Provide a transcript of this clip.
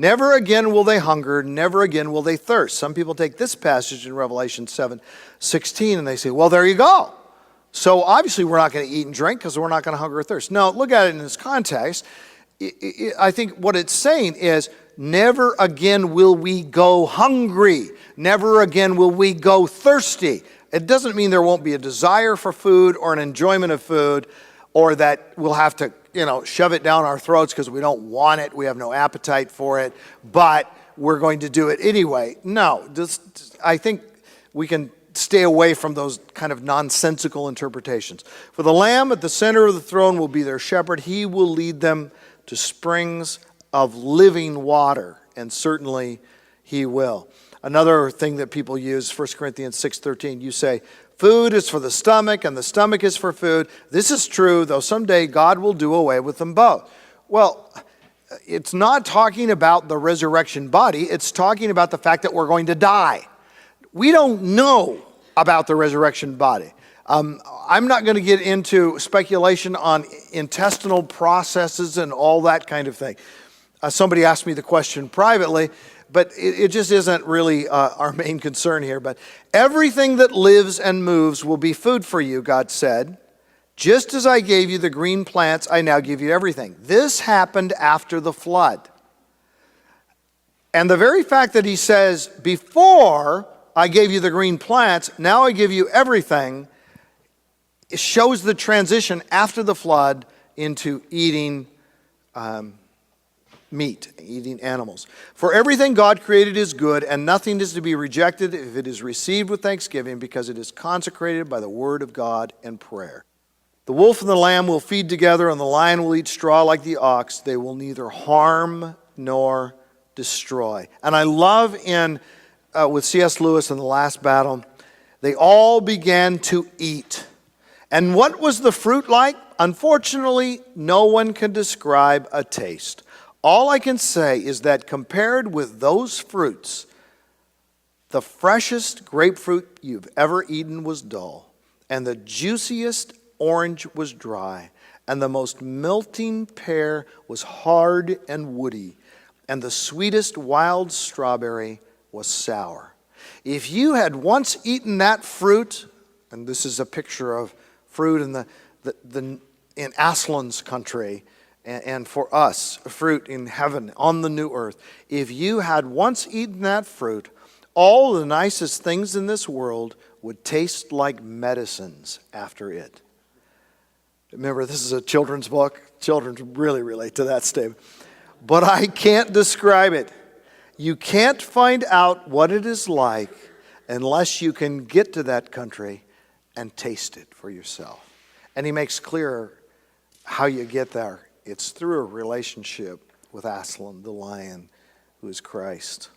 Never again will they hunger, never again will they thirst. Some people take this passage in Revelation 7:16 and they say, well, there you go. So obviously we're not going to eat and drink because we're not going to hunger or thirst. No, look at it in this context. I think what it's saying is, never again will we go hungry. Never again will we go thirsty. It doesn't mean there won't be a desire for food or an enjoyment of food, or that we'll have to, shove it down our throats because we don't want it, we have no appetite for it, but we're going to do it anyway. No, I think we can stay away from those kind of nonsensical interpretations. For the Lamb at the center of the throne will be their shepherd. He will lead them to springs of living water, and certainly he will. Another thing that people use, 1 Corinthians 6:13, you say, food is for the stomach and the stomach is for food. This is true, though someday God will do away with them both. Well, it's not talking about the resurrection body. It's talking about the fact that we're going to die. We don't know about the resurrection body. I'm not going to get into speculation on intestinal processes and all that kind of thing. Somebody asked me the question privately, but it just isn't really our main concern here. But everything that lives and moves will be food for you, God said. Just as I gave you the green plants, I now give you everything. This happened after the flood. And the very fact that he says, before I gave you the green plants, now I give you everything, it shows the transition after the flood into eating meat, eating animals. For everything God created is good, and nothing is to be rejected if it is received with thanksgiving, because it is consecrated by the word of God and prayer. The wolf and the lamb will feed together, and the lion will eat straw like the ox. They will neither harm nor destroy. And I love with C.S. Lewis in The Last Battle, they all began to eat. And what was the fruit like? Unfortunately, no one can describe a taste. All I can say is that compared with those fruits, the freshest grapefruit you've ever eaten was dull, and the juiciest orange was dry, and the most melting pear was hard and woody, and the sweetest wild strawberry was sour. If you had once eaten that fruit, and this is a picture of fruit in Aslan's country, and for us, fruit in heaven, on the new earth. If you had once eaten that fruit, all the nicest things in this world would taste like medicines after it. Remember, this is a children's book. Children really relate to that statement. But I can't describe it. You can't find out what it is like unless you can get to that country and taste it for yourself. And he makes clear how you get there. It's through a relationship with Aslan, the lion, who is Christ.